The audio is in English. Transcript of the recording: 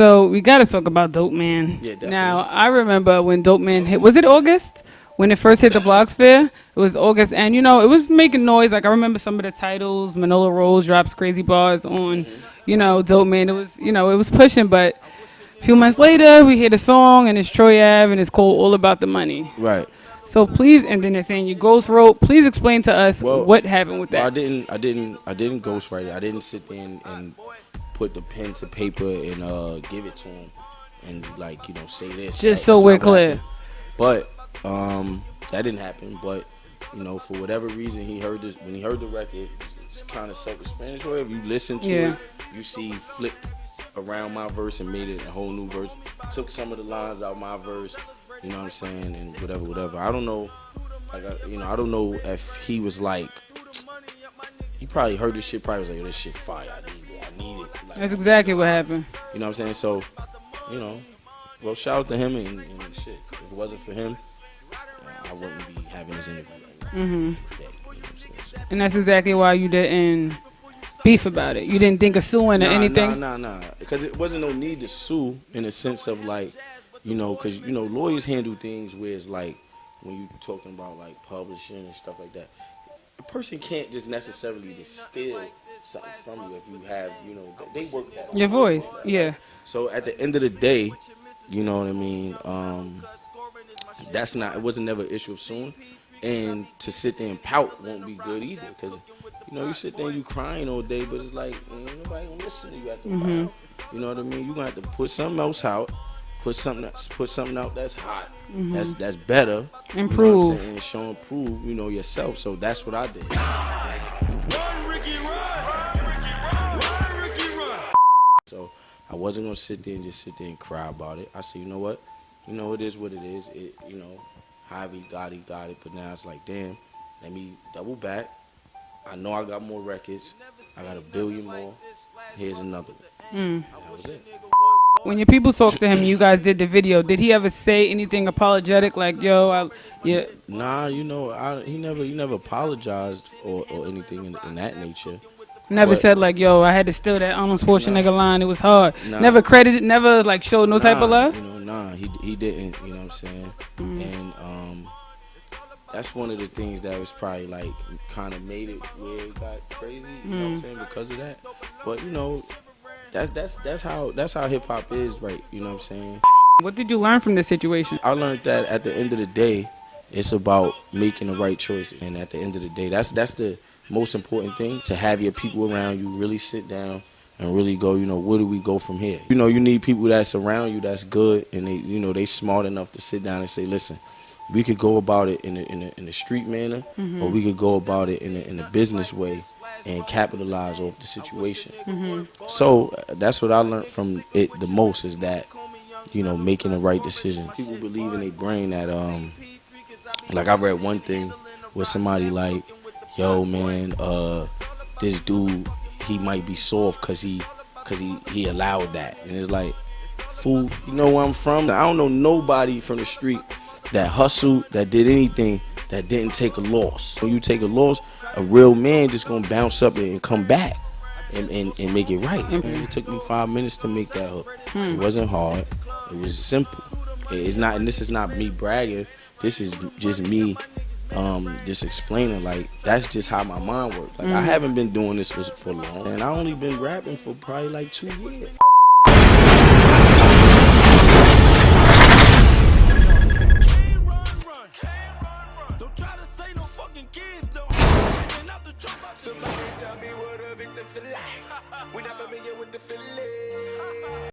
So we got to talk about Dope Man. Yeah, definitely. Now, I remember when Dope Man hit, was it August? When it first hit the Blogosphere? It was August. And, you know, it was making noise. Like, I remember some of the titles. Manolo Rose drops crazy bars on, you know, Dope Man. It was, you know, it was pushing. But a few months later, we hear the song, and it's Troy Ave, and it's called All About the Money. Right. So please, and then they're saying you ghost wrote. Please explain to us what happened with that. Well, I didn't ghost write it. I didn't sit there and put the pen to paper and give it to him and like, you know, say this. Just so we're clear. But that didn't happen. But you know, for whatever reason, he heard this when he heard the record. It's kind of self-explanatory. If you listen to it, you see flipped around my verse and made it a whole new verse. Took some of the lines out my verse. You know what I'm saying? And whatever. I don't know. Like, I don't know if he was like, he probably heard this shit. Probably was like, yo, this shit fire. I need it. Like, that's exactly what happened. You know what I'm saying? So, you know, well, shout out to him and shit. If it wasn't for him, I wouldn't be having this interview right now. Today, you know what I'm saying? So, and that's exactly why you didn't beef about it. You didn't think of suing or anything? Nah. Because it wasn't no need to sue in the sense of like, you know, because, you know, lawyers handle things where it's like, when you're talking about like publishing and stuff like that, a person can't just necessarily just steal something from you if you have, you know, they work that. Your voice, yeah. So at the end of the day, you know what I mean, it wasn't never an issue of suing. And to sit there and pout won't be good either, because, you know, you sit there and you crying all day, but it's like, ain't nobody gonna listen to you at the pout. You know what I mean? You're gonna have to put something else out. Put something out that's hot, that's better, improve, you know what I'm saying, and show and prove, you know, yourself. So that's what I did. So I wasn't gonna sit there and cry about it. I said, you know what, it is what it is. It, you know, Javi got it. But now it's like, damn, let me double back. I know I got more records. I got 1 billion more. Here's another one. That was it. When your people talked to him, you guys did the video. Did he ever say anything apologetic, like, "Yo, yeah"? Nah, you know, he never apologized or anything in that nature. Never said like, "Yo, I had to steal that Arnold Schwarzenegger line. It was hard." Never credited, never like showed no type of love. You know, he didn't. You know what I'm saying? And that's one of the things that was probably like kind of made it where it got crazy. You know what I'm saying? Because of that. But you know. That's how hip hop is, right? You know what I'm saying? What did you learn from this situation? I learned that at the end of the day, it's about making the right choices. And at the end of the day, that's the most important thing, to have your people around you really sit down and really go, you know, where do we go from here? You know, you need people that's around you that's good, and they, you know, they smart enough to sit down and say, listen, we could go about it in a street manner, or we could go about it in a business way and capitalize off the situation. So that's what I learned from it the most, is that, you know, making the right decision. People believe in their brain that, like I read one thing where somebody like, yo man, this dude, he might be soft because he allowed that. And it's like, fool, you know where I'm from? I don't know nobody from the street that hustled, that did anything, that didn't take a loss. When you take a loss, a real man just gonna bounce up and come back and make it right. It took me 5 minutes to make that hook. It wasn't hard. It was simple. It's not, and this is not me bragging. This is just me just explaining, like, that's just how my mind works. Like, I haven't been doing this for long, and I only been rapping for probably like 2 years.